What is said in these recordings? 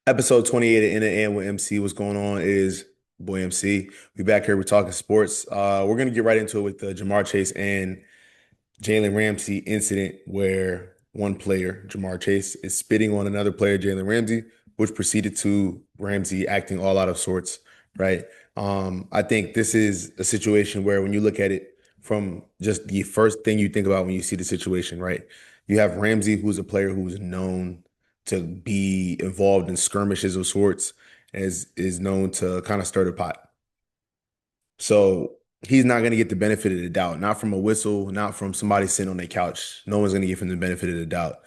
Episode 28 of In with MC. What's going on? It is boy MC. We back here. We're talking sports. We're gonna get right into it with the Jamar Chase and Jalen Ramsey incident, where one player, Jamar Chase, is spitting on another player, Jalen Ramsey, which proceeded to Ramsey acting all out of sorts. Right. I think this is a situation where when you look at it from just the first thing you think about when you see the situation, right? You have Ramsey, who's a player who's known to be involved in skirmishes of sorts, as is known to kind of stir the pot. So he's not going to get the benefit of the doubt, not from a whistle, not from somebody sitting on their couch. No one's going to give him the benefit of the doubt.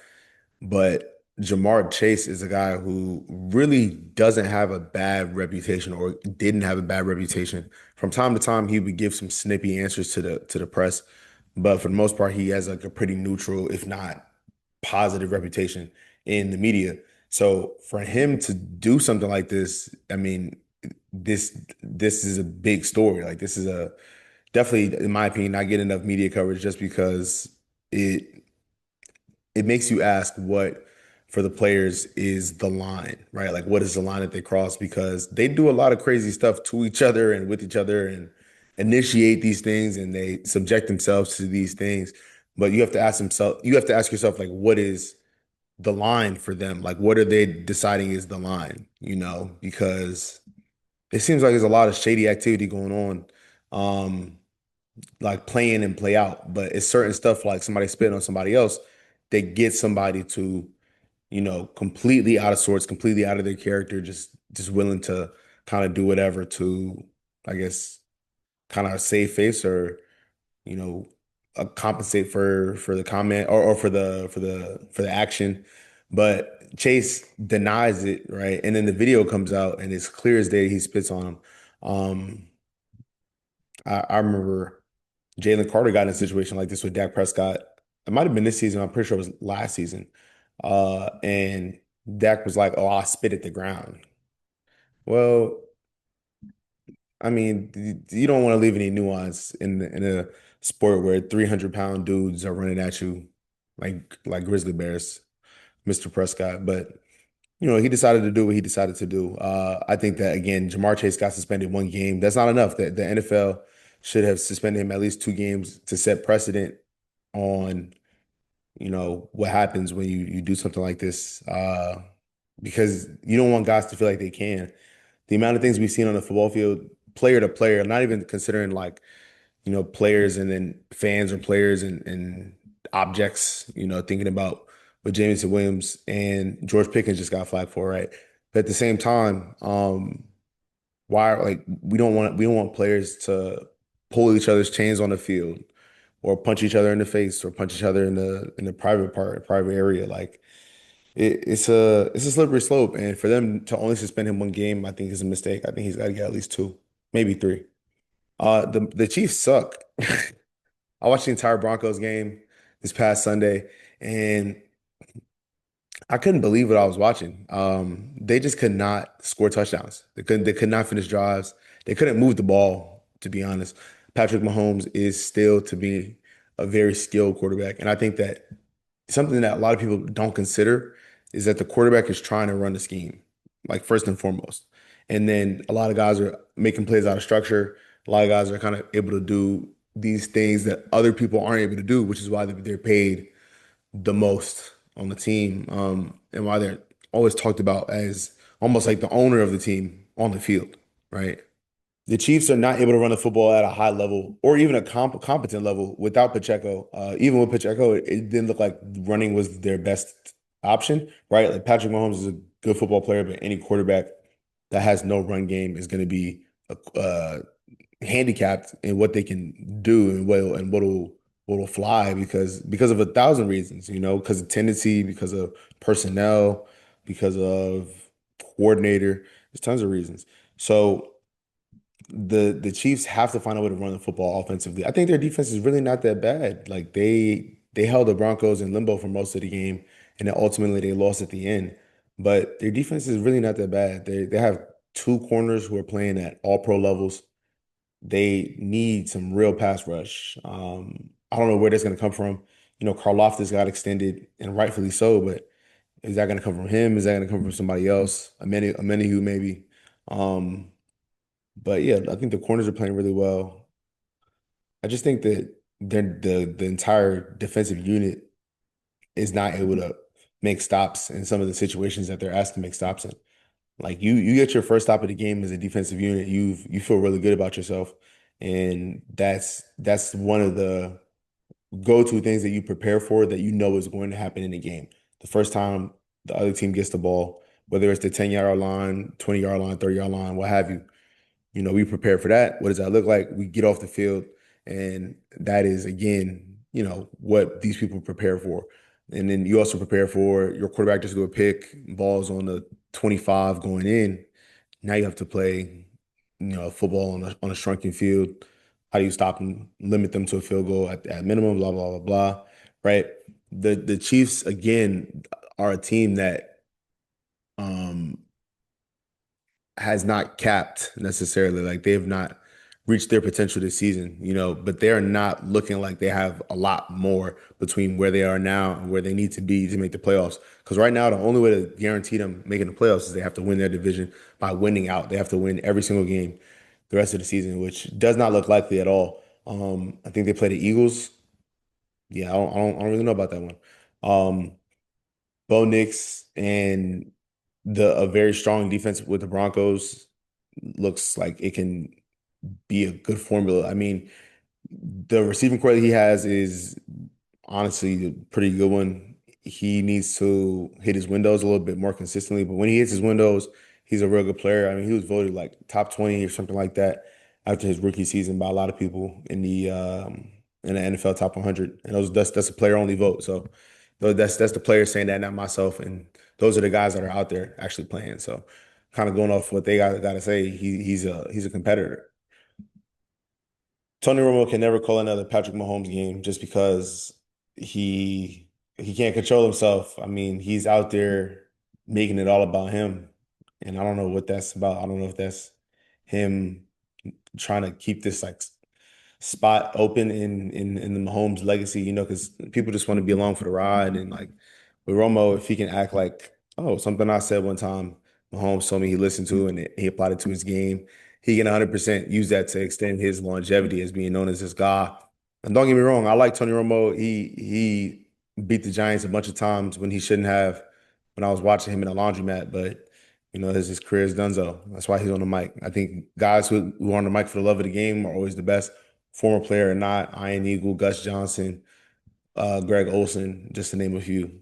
But Jamar Chase is a guy who really doesn't have a bad reputation, or didn't have a bad reputation. From time to time, he would give some snippy answers to the press, but for the most part, he has like a pretty neutral, if not positive, reputation in the media. So for him to do something like this, I mean, this is a big story. Like, this is a definitely, in my opinion, not get enough media coverage, just because it it makes you ask what for the players is the line, right? Like, what is the line that they cross? Because they do a lot of crazy stuff to each other and with each other, and initiate these things, and they subject themselves to these things. But you have to ask yourself, like, what is the line for them? Like, what are they deciding is the line, because it seems like there's a lot of shady activity going on, like play in and play out. But it's certain stuff, like somebody spitting on somebody else, that gets somebody to, completely out of sorts, completely out of their character, just willing to kind of do whatever to, I guess, kind of save face, or you know compensate for the comment, or for the action. But Chase denies it, right? And then the video comes out, and it's clear as day he spits on him. um I remember Jalen Carter got in a situation like this with Dak Prescott. It might have been this season. I'm pretty sure it was last season. And Dak was like, "Oh, I spit at the ground." Well, I mean, you don't want to leave any nuance in a sport where 300-pound dudes are running at you like grizzly bears, Mr. Prescott. But he decided to do what he decided to do. I think that, again, Jamar Chase got suspended 1 game. That's not enough. That the NFL should have suspended him at least 2 games to set precedent on what happens when you do something like this. Because you don't want guys to feel like they can. The amount of things we've seen on the football field, player to player, not even considering like, players and then fans or players and objects, thinking about what Jameson Williams and George Pickens just got flagged for, right? But at the same time, why, like, we don't want players to pull each other's chains on the field, or punch each other in the face, or punch each other in the private area. Like, it's a slippery slope. And for them to only suspend him 1 game, I think is a mistake. I think he's got to get at least 2, maybe 3. The Chiefs suck. I watched the entire Broncos game this past Sunday, and I couldn't believe what I was watching. They just could not score touchdowns. They could not finish drives. They couldn't move the ball, to be honest. Patrick Mahomes is still to be a very skilled quarterback. And I think that something that a lot of people don't consider is that the quarterback is trying to run the scheme, like, first and foremost. And then a lot of guys are making plays out of structure. A lot of guys are kind of able to do these things that other people aren't able to do, which is why they're paid the most on the team, and why they're always talked about as almost like the owner of the team on the field, right? The Chiefs are not able to run the football at a high level, or even a competent level, without Pacheco. Even with Pacheco, it didn't look like running was their best option, right? Like, Patrick Mahomes is a good football player, but any quarterback that has no run game is going to be handicapped in what they can do, and what'll fly, because of 1,000 reasons, because of tendency, because of personnel, because of coordinator. There's tons of reasons. So the Chiefs have to find a way to run the football offensively. I think their defense is really not that bad. Like, they held the Broncos in limbo for most of the game, and then ultimately they lost at the end. But their defense is really not that bad. They have 2 corners who are playing at all pro levels. They need some real pass rush. I don't know where that's going to come from. Karl Loftus got extended, and rightfully so, but Is that going to come from him? Is that going to come from somebody else? A many who maybe. Um, but yeah, I think the corners are playing really well. I just think that the entire defensive unit is not able to make stops in some of the situations that they're asked to make stops in. Like you get your first stop of the game as a defensive unit, you feel really good about yourself. And that's one of the go-to things that you prepare for that you know is going to happen in the game. The first time the other team gets the ball, whether it's the 10-yard line, 20-yard line, 30-yard line, what have you, we prepare for that. What does that look like? We get off the field, and that is again, what these people prepare for. And then you also prepare for your quarterback just do a pick, balls on the 25 going in. Now you have to play, football on a shrunken field. How do you stop them, limit them to a field goal at minimum, blah, blah, blah, blah. Right. The Chiefs, again, are a team that um has not capped necessarily. Like they have not reached their potential this season, but they are not looking like they have a lot more between where they are now and where they need to be to make the playoffs. Because right now, the only way to guarantee them making the playoffs is they have to win their division by winning out. They have to win every single game the rest of the season, which does not look likely at all. I think they play the Eagles. Yeah, I don't really know about that one. Um, Bo Nix and the a very strong defense with the Broncos looks like it can be a good formula. I mean, the receiving core that he has is honestly a pretty good one. He needs to hit his windows a little bit more consistently, but when he hits his windows, he's a real good player. I mean, he was voted like top 20 or something like that after his rookie season by a lot of people in the NFL top 100. And that's a player only vote. So that's the player saying that, not myself. And those are the guys that are out there actually playing. So kind of going off what they got to say, he's a competitor. Tony Romo can never call another Patrick Mahomes game just because he he can't control himself. I mean, he's out there making it all about him, and I don't know what that's about. I don't know if that's him trying to keep this like spot open in the Mahomes legacy, because people just want to be along for the ride. And like with Romo, if he can act like, oh, something I said one time, Mahomes told me he listened to and he applied it to his game, he can 100% use that to extend his longevity as being known as this guy. And don't get me wrong, I like Tony Romo. He beat the Giants a bunch of times when he shouldn't have. When I was watching him in a laundromat, but his career is donezo. That's why he's on the mic. I think guys who are on the mic for the love of the game are always the best, former player or not. Iron Eagle, Gus Johnson, Greg Olson, just to name a few.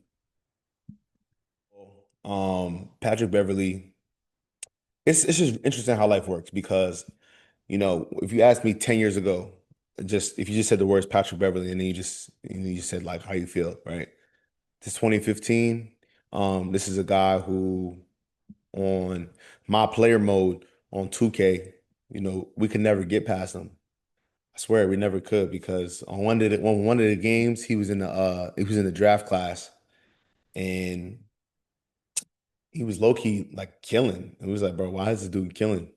Patrick Beverly. It's just interesting how life works because, if you asked me 10 years ago, just if you just said the words Patrick Beverly and then you said like how you feel, right? This 2015. This is a guy who on my player mode on 2K, we could never get past him. I swear we never could because on one of the games he was in the draft class and he was low key like killing. It was like, bro, why is this dude killing?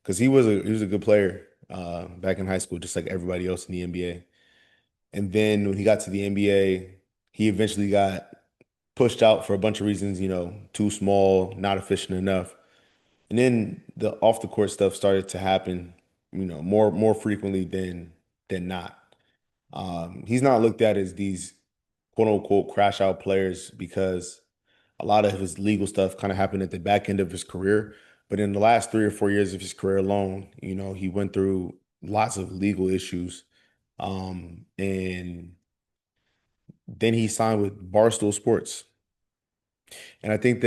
Because he was a good player back in high school, just like everybody else in the NBA. And then when he got to the NBA, he eventually got pushed out for a bunch of reasons, too small, not efficient enough. And then the off the court stuff started to happen, more frequently than not. He's not looked at as these quote unquote crash out players because a lot of his legal stuff kind of happened at the back end of his career. But in the last 3 or 4 years of his career alone, he went through lots of legal issues. And then he signed with Barstool Sports. And I think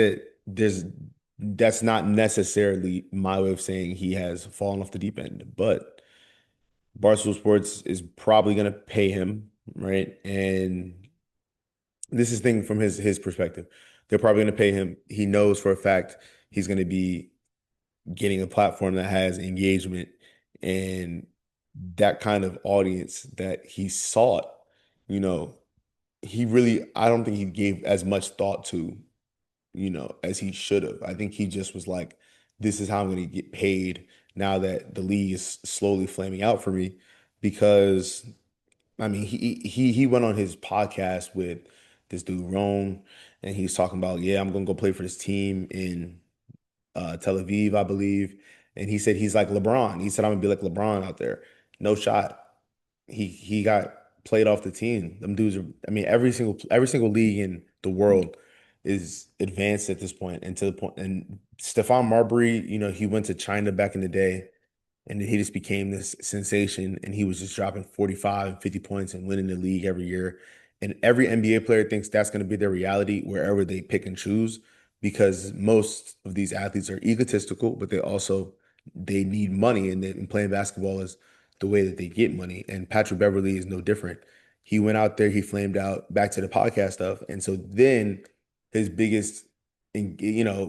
that's not necessarily my way of saying he has fallen off the deep end, but Barstool Sports is probably going to pay him, right? And this is thing from his perspective. They're probably going to pay him. He knows for a fact he's going to be getting a platform that has engagement and that kind of audience that he sought. You know, I don't think he gave as much thought to, as he should have. I think he just was like, this is how I'm going to get paid now that the league is slowly flaming out for me. Because I mean, he went on his podcast with this dude Ron, and he's talking about, yeah, I'm gonna go play for this team in Tel Aviv, I believe. And he said he's like LeBron. He said I'm gonna be like LeBron out there. No shot. He got played off the team. Them dudes are. I mean, every single league in the world is advanced at this point, and to the point. And Stephon Marbury, he went to China back in the day, and he just became this sensation, and he was just dropping 45, 50 points and winning the league every year. And every NBA player thinks that's going to be their reality wherever they pick and choose, because most of these athletes are egotistical, but they need money, and playing basketball is the way that they get money. And Patrick Beverly is no different. He went out there, he flamed out, back to the podcast stuff. And so then his biggest, and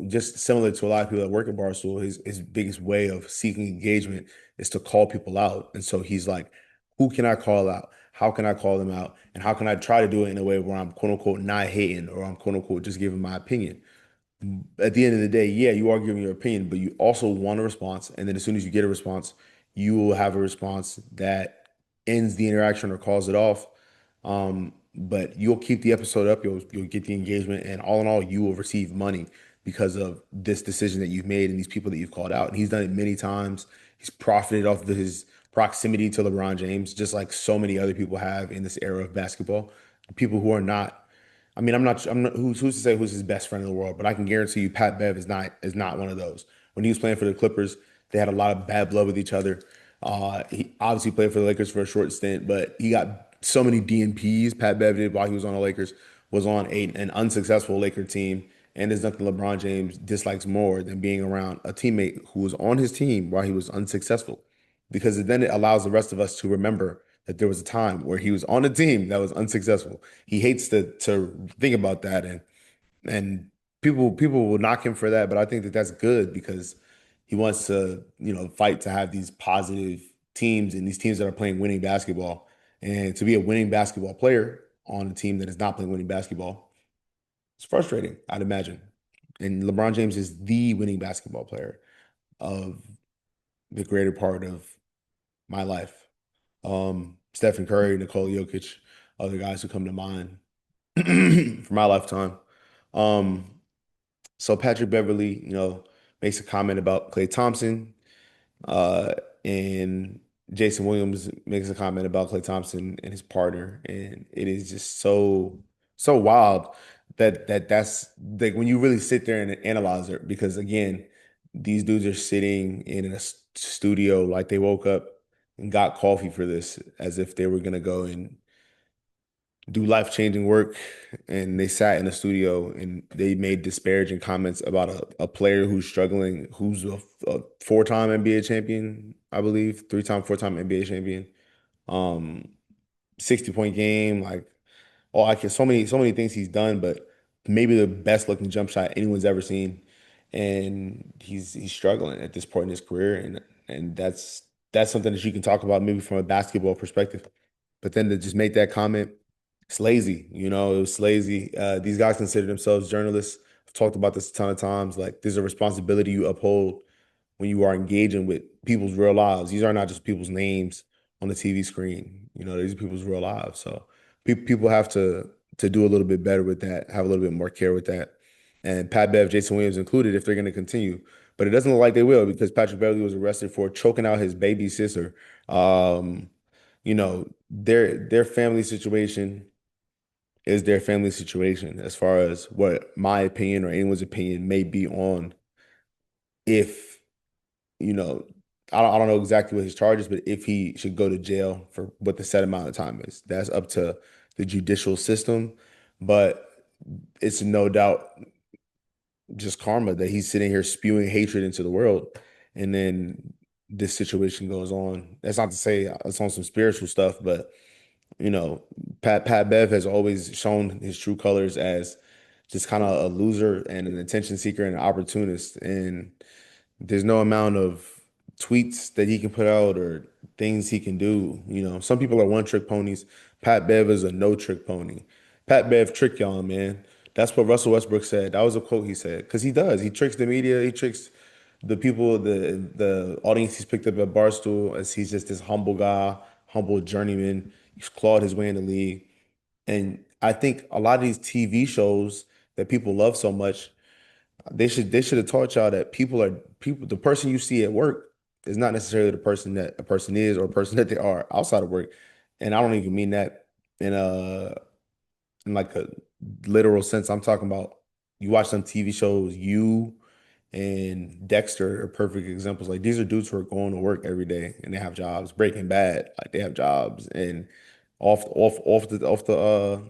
just similar to a lot of people that work at Barstool, his biggest way of seeking engagement is to call people out. And so he's like, who can I call out? How can I call them out? And how can I try to do it in a way where I'm quote unquote not hating, or I'm quote unquote just giving my opinion? At the end of the day, yeah, you are giving your opinion, but you also want a response. And then as soon as you get a response, you will have a response that ends the interaction or calls it off. But you'll keep the episode up, you'll get the engagement, and all in all, you will receive money because of this decision that you've made and these people that you've called out. And he's done it many times. He's profited off of his proximity to LeBron James, just like so many other people have in this era of basketball. People who are not, I mean, I'm not, who's to say who's his best friend in the world, but I can guarantee you Pat Bev is not one of those. When he was playing for the Clippers, they had a lot of bad blood with each other. He obviously played for the Lakers for a short stint, but he got so many DNPs. Pat Bev did while he was on the Lakers, was on an unsuccessful Laker team, and there's nothing LeBron James dislikes more than being around a teammate who was on his team while he was unsuccessful, because then it allows the rest of us to remember that there was a time where he was on a team that was unsuccessful. He hates to think about that, and people will knock him for that, but I think that that's good because he wants to, fight to have these positive teams and these teams that are playing winning basketball. And to be a winning basketball player on a team that is not playing winning basketball, it's frustrating, I'd imagine. And LeBron James is the winning basketball player of the greater part of my life. Stephen Curry, Nikola Jokic, other guys who come to mind for my lifetime. Um, so Patrick Beverly, makes a comment about Klay Thompson, uh, and Jason Williams makes a comment about Klay Thompson and his partner, and it is just so wild that's like when you really sit there and analyze it, because again, these dudes are sitting in a studio like they woke up and got coffee for this, as if they were gonna go and do life-changing work, and they sat in the studio and they made disparaging comments about a player who's struggling, who's a four-time NBA champion, I believe, three-time, four-time NBA champion, um 60-point game, like, oh, I can, so many things he's done, but maybe the best looking jump shot anyone's ever seen. And he's struggling at this point in his career, and that's something that you can talk about maybe from a basketball perspective. But then to just make that comment, it's lazy. It was lazy. These guys consider themselves journalists. I've talked about this a ton of times. Like, there's a responsibility you uphold when you are engaging with people's real lives. These are not just people's names on the TV screen. These are people's real lives. So people have to do a little bit better with that, have a little bit more care with that. And Pat Bev, Jason Williams included, if they're going to continue. But it doesn't look like they will, because Patrick Beverly was arrested for choking out his baby sister. Their family situation is their family situation, as far as what my opinion or anyone's opinion may be on, if, you know, I don't know exactly what his charge is, but if he should go to jail for what the set amount of time is, that's up to the judicial system. But it's no doubt just karma that he's sitting here spewing hatred into the world. And then this situation goes on. That's not to say it's on some spiritual stuff, but you know, Pat Bev has always shown his true colors as just kind of a loser and an attention seeker and an opportunist. And there's no amount of tweets that he can put out or things he can do. Some people are one trick ponies. Pat Bev is a no trick pony. Pat Bev trick y'all, man. That's what Russell Westbrook said. That was a quote he said. Because he does. He tricks the media. He tricks the people, the audience he's picked up at Barstool, as he's just this humble guy, humble journeyman. He's clawed his way in the league. And I think a lot of these TV shows that people love so much, they should have taught y'all that people the person you see at work is not necessarily the person that a person is or a person that they are outside of work. And I don't even mean that in a in like a literal sense. I'm talking about you watch some TV shows, you and Dexter are perfect examples. Like these are dudes who are going to work every day and they have jobs. Breaking Bad, like they have jobs and off the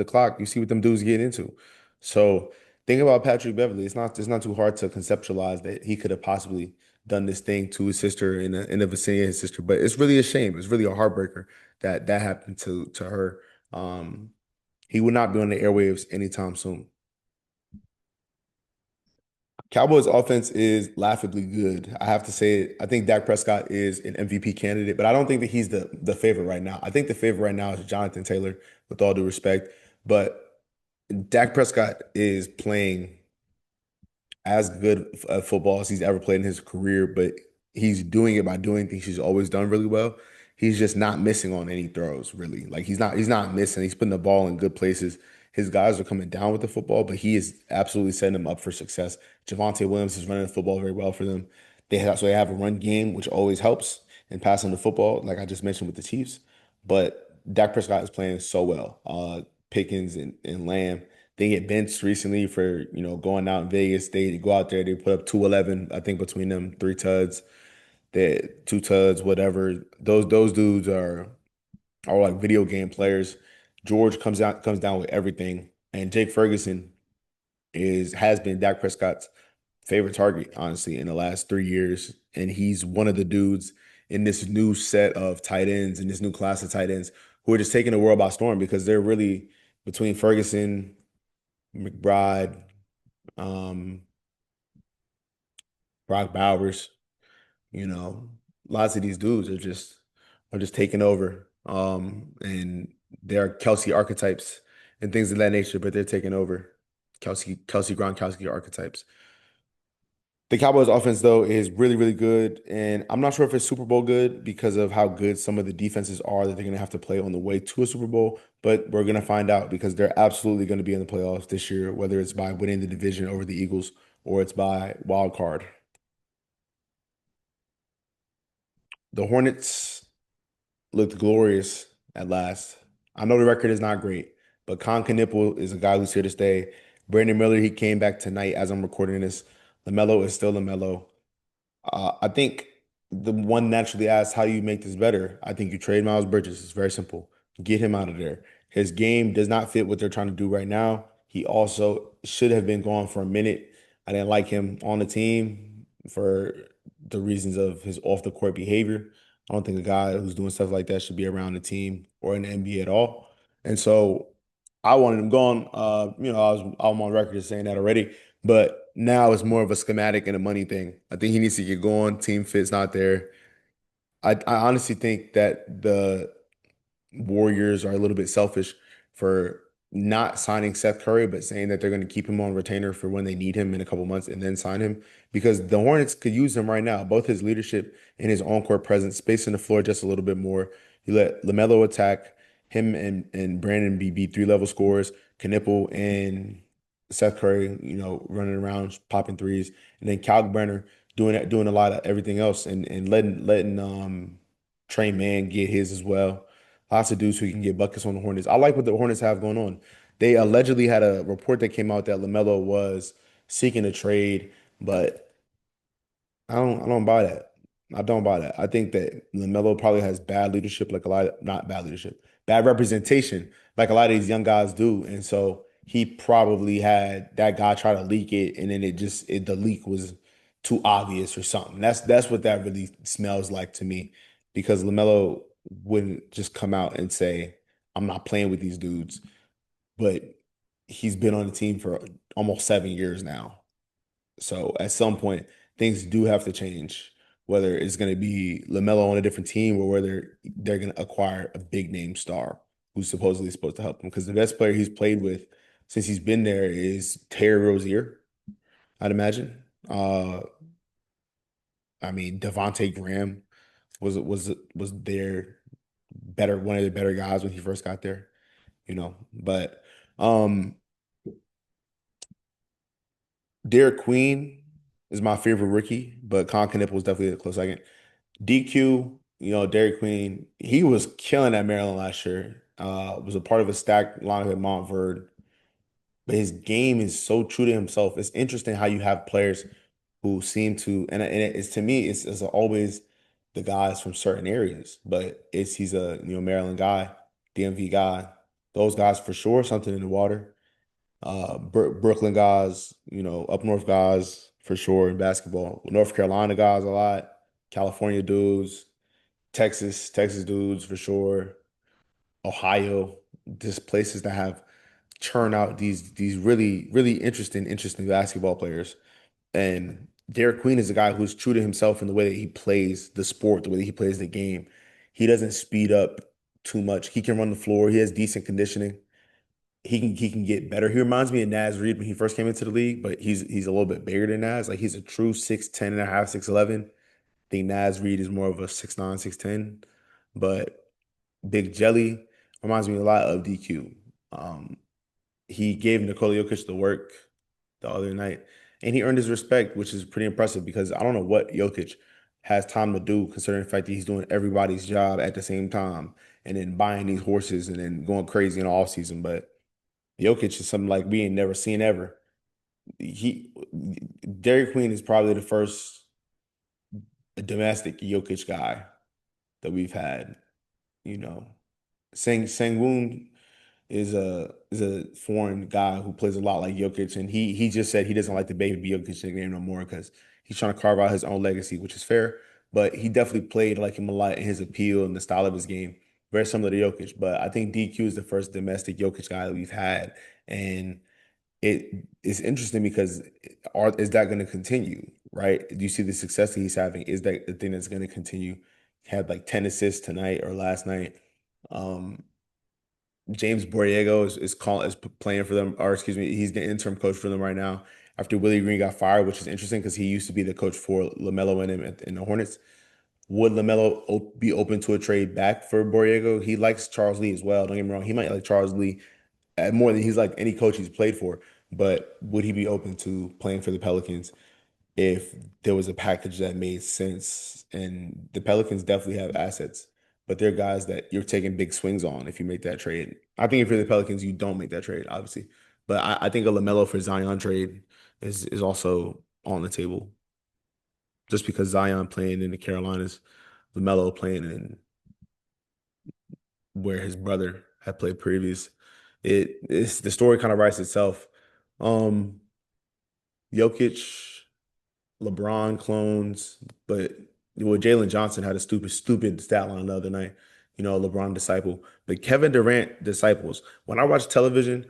clock, you see what them dudes get into. So think about Patrick Beverly. It's not too hard to conceptualize that he could have possibly done this thing to his sister in the vicinity of his sister. But it's really a shame. It's really a heartbreaker that that happened to her. Um, he would not be on the airwaves anytime soon. Cowboys offense is laughably good. I have to say it. I think Dak Prescott is an MVP candidate, but I don't think that he's the favorite right now. I think the favorite right now is Jonathan Taylor, with all due respect. But Dak Prescott is playing as good of football as he's ever played in his career, but he's doing it by doing things he's always done really well. He's just not missing on any throws, really. Like he's not missing. He's putting the ball in good places. His guys are coming down with the football, but he is absolutely setting them up for success. Javonte Williams is running the football very well for them. They have a run game, which always helps in passing the football, like I just mentioned with the Chiefs. But Dak Prescott is playing so well. Pickens and Lamb. They get benched recently for, going out in Vegas. They go out there, they put up 211, I think between them, three tuds, they two tuds, whatever. Those dudes are like video game players. George comes down with everything. And Jake Ferguson has been Dak Prescott's favorite target, honestly, in the last 3 years. And he's one of the dudes in this new set of tight ends, in this new class of tight ends, who are just taking the world by storm because they're really between Ferguson, McBride, um, Brock Bowers, you know, lots of these dudes are just taking over. And they're Kelsey archetypes and things of that nature, but they're taking over. Kelsey Gronkowski archetypes. The Cowboys offense, though, is really, really good. And I'm not sure if it's Super Bowl good because of how good some of the defenses are that they're going to have to play on the way to a Super Bowl. But we're going to find out because they're absolutely going to be in the playoffs this year, whether it's by winning the division over the Eagles or it's by wild card. The Hornets looked glorious at last. I know the record is not great, but Con Knipple is a guy who's here to stay. Brandon Miller, he came back tonight as I'm recording this. LaMelo is still LaMelo. I think the one naturally asks how you make this better. I think you trade Miles Bridges. It's very simple. Get him out of there. His game does not fit what they're trying to do right now. He also should have been gone for a minute. I didn't like him on the team for the reasons of his off the court behavior. I don't think a guy who's doing stuff like that should be around the team or in the NBA at all. And so I wanted him gone. I'm on record as saying that already. But now it's more of a schematic and a money thing. I think he needs to get going. Team fit's not there. I honestly think that the Warriors are a little bit selfish for not signing Seth Curry, but saying that they're going to keep him on retainer for when they need him in a couple months and then sign him because the Hornets could use him right now. Both his leadership and his on-court presence, spacing the floor just a little bit more. You let LaMelo attack him and Brandon be three-level scorers, Knipple and Seth Curry, running around popping threes, and then Cal Brenner doing a lot of everything else and letting Trey Mann get his as well. Lots of dudes who can get buckets on the Hornets. I like what the Hornets have going on. They allegedly had a report that came out that LaMelo was seeking a trade, but I don't buy that. I don't buy that. I think that LaMelo probably has bad leadership, like a lot not bad leadership, bad representation, like a lot of these young guys do. And so he probably had that guy try to leak it, and then the leak was too obvious or something. That's what that really smells like to me, because LaMelo wouldn't just come out and say, "I'm not playing with these dudes," but he's been on the team for almost 7 years now. So at some point, things do have to change, whether it's going to be LaMelo on a different team or whether they're going to acquire a big name star who's supposedly supposed to help him. Because the best player he's played with since he's been there is Terry Rozier, I'd imagine. I mean, Devontae Graham was their one of the better guys when he first got there. But um Derek Queen is my favorite rookie, but Con Knuckles was definitely a close second. DQ, Derek Queen, he was killing at Maryland last year. Was a part of a stacked lineup at Montverde, but his game is so true to himself. It's interesting how you have players who seem to, and it's to me, it's always the guys from certain areas, but he's a Maryland guy, DMV guy, those guys for sure, something in the water. Brooklyn guys, up north guys for sure in basketball. North Carolina guys a lot, California dudes, Texas dudes for sure, Ohio, just places that have churn out these really really interesting basketball players. And Derek Queen is a guy who's true to himself in the way that he plays the sport, the way that he plays the game. He doesn't speed up too much. He can run the floor. He has decent conditioning. He can get better. He reminds me of Naz Reid when he first came into the league, but he's a little bit bigger than Naz. Like he's a true 6'10" and a half, 6'11". I think Naz Reid is more of a 6'9", 6'10". But Big Jelly reminds me a lot of DQ. Um, he gave Nikola Jokic the work the other night, and he earned his respect, which is pretty impressive because I don't know what Jokic has time to do, considering the fact that he's doing everybody's job at the same time, and then buying these horses and then going crazy in the offseason. But Jokic is something like we ain't never seen ever. He Dairy Queen is probably the first domestic Jokic guy that we've had. You know, Sangwon is a foreign guy who plays a lot like Jokic, and he just said he doesn't like the Baby Jokic nickname no more because he's trying to carve out his own legacy, which is fair. But he definitely played like him a lot in his appeal and the style of his game, very similar to Jokic. But I think DQ is the first domestic Jokic guy that we've had, and it's interesting because is that going to continue, right? Do you see the success that he's having? Is that the thing that's going to continue? He had like 10 assists tonight or last night. Um, James Borrego is playing for them, or excuse me, he's the interim coach for them right now after Willie Green got fired, which is interesting because he used to be the coach for Lamelo and him in the Hornets. Would Lamelo be open to a trade back for Borrego? He likes Charles Lee as well. Don't get me wrong, he might like Charles Lee more than he's like any coach he's played for. But would he be open to playing for the Pelicans if there was a package that made sense? And the Pelicans definitely have assets, but they're guys that you're taking big swings on if you make that trade. I think if you're the Pelicans, you don't make that trade, obviously. But I think a LaMelo for Zion trade is also on the table just because Zion playing in the Carolinas, LaMelo playing in where his brother had played previous. It's the story kind of writes itself. Um, Jokic, LeBron clones, but Jalen Johnson had a stupid stat line the other night. LeBron disciple, but Kevin Durant disciples. When I watch television,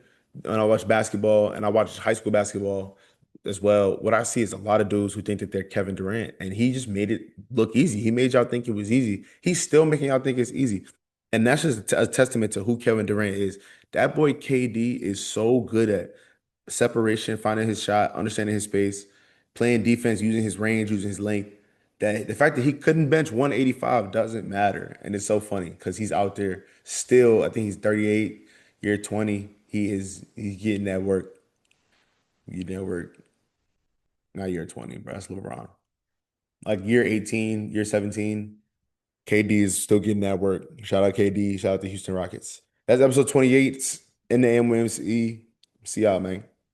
and I watch basketball, and I watch high school basketball as well, what I see is a lot of dudes who think that they're Kevin Durant, and he just made it look easy. He made y'all think it was easy. He's still making y'all think it's easy, and that's just a testament to who Kevin Durant is. That boy KD is so good at separation, finding his shot, understanding his space, playing defense, using his range, using his length. That the fact that he couldn't bench 185 doesn't matter. And it's so funny because he's out there still. I think he's 38, year 20. He's getting that work. Getting that work. Not year 20, bro. That's LeBron. Like year 18, year 17, KD is still getting that work. Shout out KD. Shout out the Houston Rockets. That's episode 28 in the AMWMC. See y'all, man.